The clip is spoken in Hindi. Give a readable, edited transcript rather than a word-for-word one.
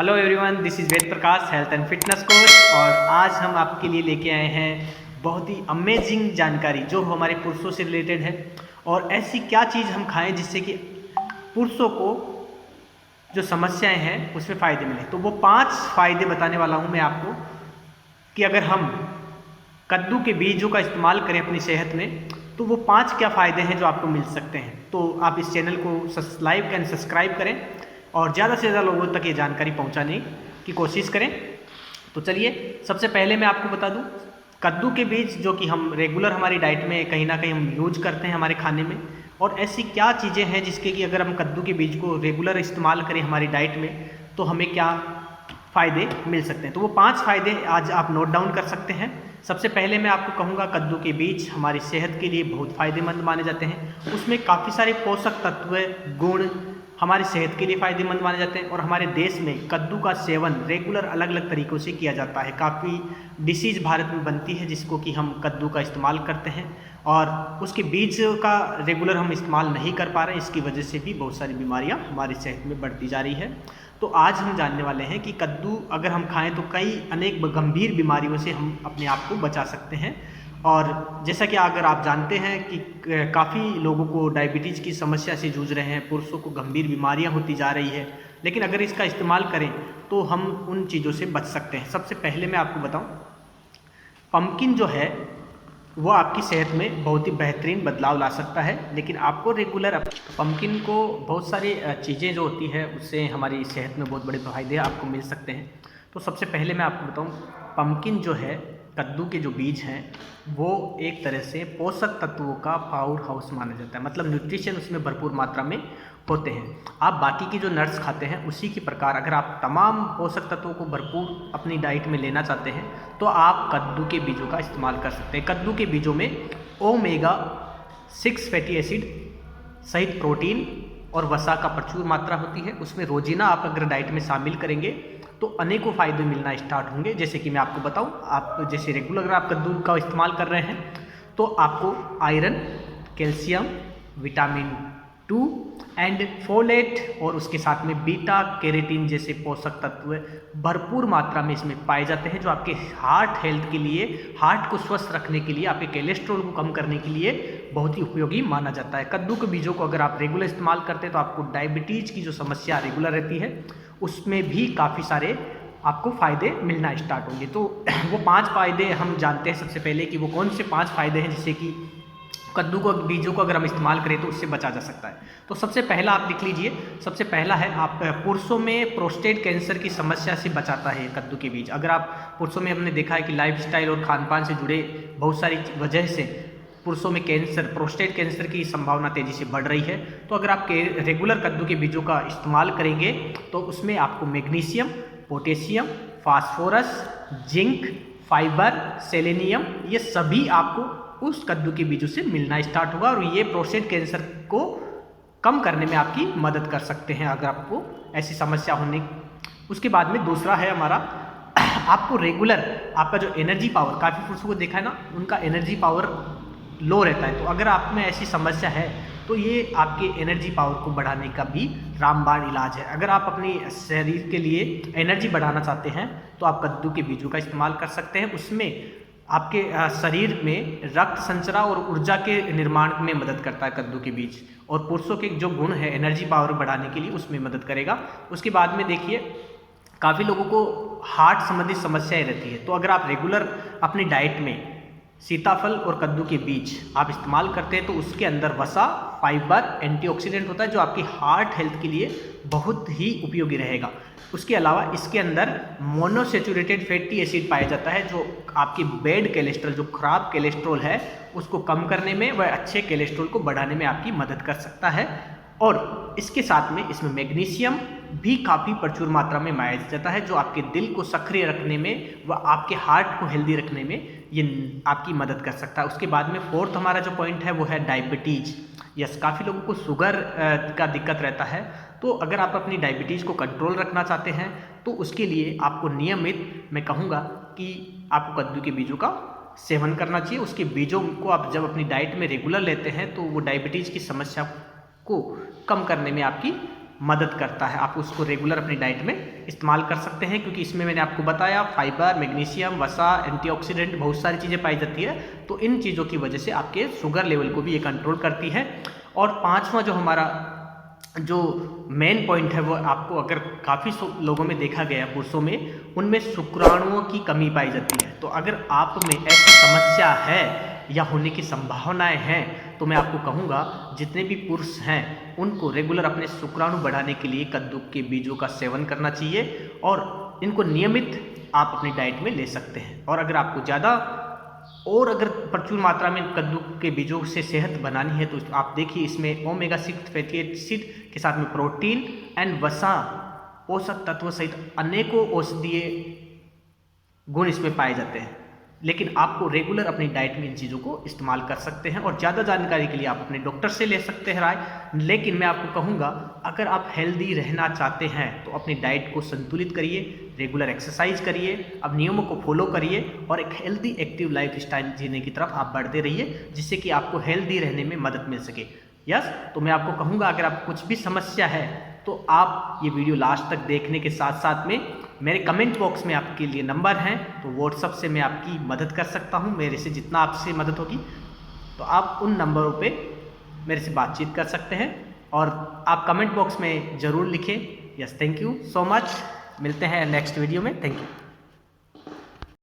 Hello everyone, this is Ved Prakash, health and fitness coach. और आज हम आपके लिए लेके आए हैं बहुत ही अमेजिंग जानकारी जो हमारे पुरुषों से रिलेटेड है। और ऐसी क्या चीज़ हम खाएं जिससे कि पुरुषों को जो समस्याएं हैं उसमें फ़ायदे मिले। तो वो 5 फ़ायदे बताने वाला हूं मैं आपको कि अगर हम कद्दू के बीजों का इस्तेमाल करें अपनी सेहत में तो वो 5 क्या फ़ायदे हैं जो आपको मिल सकते हैं। तो आप इस चैनल को लाइक एंड सब्सक्राइब करें और ज़्यादा से ज़्यादा लोगों तक ये जानकारी पहुंचाने की कोशिश करें। तो चलिए, सबसे पहले मैं आपको बता दूं, कद्दू के बीज जो कि हम रेगुलर हमारी डाइट में कहीं ना कहीं हम यूज करते हैं हमारे खाने में, और ऐसी क्या चीज़ें हैं जिसके कि अगर हम कद्दू के बीज को रेगुलर इस्तेमाल करें हमारी डाइट में तो हमें क्या फ़ायदे मिल सकते हैं। तो वो 5 फ़ायदे आज आप नोट डाउन कर सकते हैं। सबसे पहले मैं आपको कहूँगा, कद्दू के बीज हमारी सेहत के लिए बहुत फ़ायदेमंद माने जाते हैं। उसमें काफ़ी सारे पोषक तत्व, गुण हमारी सेहत के लिए फ़ायदेमंद माने जाते हैं। और हमारे देश में कद्दू का सेवन रेगुलर अलग अलग तरीक़ों से किया जाता है। काफ़ी डिशेज़ भारत में बनती है जिसको कि हम कद्दू का इस्तेमाल करते हैं, और उसके बीज का रेगुलर हम इस्तेमाल नहीं कर पा रहे हैं। इसकी वजह से भी बहुत सारी बीमारियां हमारी सेहत में बढ़ती जा रही है। तो आज हम जानने वाले हैं कि कद्दू अगर हम खाएं तो कई अनेक गंभीर बीमारियों से हम अपने आप को बचा सकते हैं। और जैसा कि अगर आप जानते हैं कि काफ़ी लोगों को डायबिटीज़ की समस्या से जूझ रहे हैं, पुरुषों को गंभीर बीमारियां होती जा रही है, लेकिन अगर इसका इस्तेमाल करें तो हम उन चीज़ों से बच सकते हैं। सबसे पहले मैं आपको बताऊं, पम्पकिन जो है वो आपकी सेहत में बहुत ही बेहतरीन बदलाव ला सकता है। लेकिन आपको रेगुलर पम्पकिन को बहुत सारी चीज़ें जो होती है उससे हमारी सेहत में बहुत बड़े फायदे आपको मिल सकते हैं। तो सबसे पहले मैं आपको बताऊं, पम्पकिन जो है, कद्दू के जो बीज हैं वो एक तरह से पोषक तत्वों का पावर हाउस माना जाता है। मतलब न्यूट्रिशन उसमें भरपूर मात्रा में होते हैं। आप बाकी की जो नट्स खाते हैं उसी के प्रकार अगर आप तमाम पोषक तत्वों को भरपूर अपनी डाइट में लेना चाहते हैं तो आप कद्दू के बीजों का इस्तेमाल कर सकते हैं। कद्दू के बीजों में ओमेगा 6 फैटी एसिड सहित प्रोटीन और वसा का प्रचुर मात्रा होती है। उसमें रोजीना आप अगर डाइट में शामिल करेंगे तो अनेकों फ़ायदे मिलना स्टार्ट होंगे। जैसे कि मैं आपको बताऊं, आप जैसे रेगुलर अगर आप कद्दू का इस्तेमाल कर रहे हैं तो आपको iron, calcium, vitamin 2 and folate और उसके साथ में बीटा कैरोटीन जैसे पोषक तत्व भरपूर मात्रा में इसमें पाए जाते हैं, जो आपके हार्ट हेल्थ के लिए, हार्ट को स्वस्थ रखने के लिए, आपके कोलेस्ट्रॉल को कम करने के लिए बहुत ही उपयोगी माना जाता है। कद्दू के बीजों को अगर आप रेगुलर इस्तेमाल करते हैं तो आपको डायबिटीज़ की जो समस्या रेगुलर रहती है उसमें भी काफ़ी सारे आपको फ़ायदे मिलना स्टार्ट होंगे। तो वो 5 फ़ायदे हम जानते हैं सबसे पहले कि वो कौन से 5 फ़ायदे हैं जिससे कि कद्दू को बीजों को अगर हम इस्तेमाल करें तो उससे बचा जा सकता है। तो सबसे पहला आप लिख लीजिए, सबसे पहला है आप पुरुषों में प्रोस्टेट कैंसर की समस्या से बचाता है कद्दू के बीज। अगर आप पुरुषों में हमने देखा है कि लाइफस्टाइल और खान पान से जुड़े बहुत सारी वजह से पुरुषों में कैंसर, प्रोस्टेट कैंसर की संभावना तेज़ी से बढ़ रही है। तो अगर आप रेगुलर कद्दू के बीजों का इस्तेमाल करेंगे तो उसमें आपको magnesium, potassium, phosphorus, zinc, fibre, selenium, ये सभी आपको उस कद्दू के बीजों से मिलना स्टार्ट होगा और ये प्रोस्टेट कैंसर को कम करने में आपकी मदद कर सकते हैं अगर आपको ऐसी समस्या होने। उसके बाद में दूसरा है हमारा, आपको रेगुलर आपका जो एनर्जी पावर, काफ़ी पुरुषों को देखा है ना, उनका एनर्जी पावर लो रहता है। तो अगर आप में ऐसी समस्या है तो ये आपके एनर्जी पावर को बढ़ाने का भी रामबाण इलाज है। अगर आप अपनी शरीर के लिए एनर्जी बढ़ाना चाहते हैं तो आप कद्दू के बीजों का इस्तेमाल कर सकते हैं। उसमें आपके शरीर में रक्त संचरण और ऊर्जा के निर्माण में मदद करता है कद्दू के बीज, और पुरुषों के जो गुण है एनर्जी पावर बढ़ाने के लिए उसमें मदद करेगा। उसके बाद में देखिए, काफ़ी लोगों को हार्ट संबंधी समस्याएं रहती है। तो अगर आप रेगुलर अपनी डाइट में सीताफल और कद्दू के बीज आप इस्तेमाल करते हैं तो उसके अंदर वसा, फाइबर, एंटीऑक्सीडेंट होता है जो आपकी हार्ट हेल्थ के लिए बहुत ही उपयोगी रहेगा। उसके अलावा इसके अंदर मोनोसेचुरेटेड फैटी एसिड पाया जाता है जो आपकी बैड कोलेस्ट्रॉल, जो खराब कोलेस्ट्रॉल है उसको कम करने में व अच्छे कोलेस्ट्रॉल को बढ़ाने में आपकी मदद कर सकता है। और इसके साथ में इसमें मैग्नीशियम भी काफ़ी प्रचुर मात्रा में पाया जाता है जो आपके दिल को सक्रिय रखने में व आपके हार्ट को हेल्दी रखने में ये आपकी मदद कर सकता है। उसके बाद में फोर्थ हमारा जो पॉइंट है वो है डायबिटीज़। यस, काफ़ी लोगों को शुगर का दिक्कत रहता है। तो अगर आप अपनी डायबिटीज़ को कंट्रोल रखना चाहते हैं तो उसके लिए आपको नियमित, मैं कहूँगा कि आपको कद्दू के बीजों का सेवन करना चाहिए। उसके बीजों को आप जब अपनी डाइट में रेगुलर लेते हैं तो वो डायबिटीज़ की समस्या को कम करने में आपकी मदद करता है। आप उसको रेगुलर अपनी डाइट में इस्तेमाल कर सकते हैं, क्योंकि इसमें मैंने आपको बताया फाइबर, मैग्नीशियम, वसा, एंटीऑक्सीडेंट, बहुत सारी चीज़ें पाई जाती है। तो इन चीज़ों की वजह से आपके शुगर लेवल को भी ये कंट्रोल करती है। और पांचवा जो हमारा जो मेन पॉइंट है वो आपको अगर काफ़ी लोगों में देखा गया पुरुषों में, उनमें शुक्राणुओं की कमी पाई जाती है। तो अगर आप में ऐसी समस्या है या होने की संभावनाएं हैं तो मैं आपको कहूँगा जितने भी पुरुष हैं उनको रेगुलर अपने शुक्राणु बढ़ाने के लिए कद्दू के बीजों का सेवन करना चाहिए और इनको नियमित आप अपनी डाइट में ले सकते हैं। और अगर आपको ज़्यादा और अगर प्रचुर मात्रा में कद्दू के बीजों से सेहत बनानी है तो आप देखिए इसमें ओमेगा 6 फैटी एसिड के साथ में प्रोटीन एंड वसा, पोषक तत्व सहित अनेकों औषधीय गुण इसमें पाए जाते हैं। लेकिन आपको रेगुलर अपनी डाइट में इन चीज़ों को इस्तेमाल कर सकते हैं और ज़्यादा जानकारी के लिए आप अपने डॉक्टर से ले सकते हैं राय। लेकिन मैं आपको कहूँगा अगर आप हेल्दी रहना चाहते हैं तो अपनी डाइट को संतुलित करिए, रेगुलर एक्सरसाइज करिए, अब नियमों को फॉलो करिए और एक हेल्दी एक्टिव लाइफ स्टाइल जीने की तरफ आप बढ़ते रहिए, जिससे कि आपको हेल्दी रहने में मदद मिल सके। तो मैं आपको कहूँगा अगर आपको कुछ भी समस्या है तो आप ये वीडियो लास्ट तक देखने के साथ साथ में मेरे कमेंट बॉक्स में आपके लिए नंबर हैं, तो व्हाट्सएप से मैं आपकी मदद कर सकता हूँ। मेरे से जितना आपसे मदद होगी तो आप उन नंबरों पे मेरे से बातचीत कर सकते हैं और आप कमेंट बॉक्स में ज़रूर लिखें। Yes, thank you so much. मिलते हैं नेक्स्ट वीडियो में। Thank you.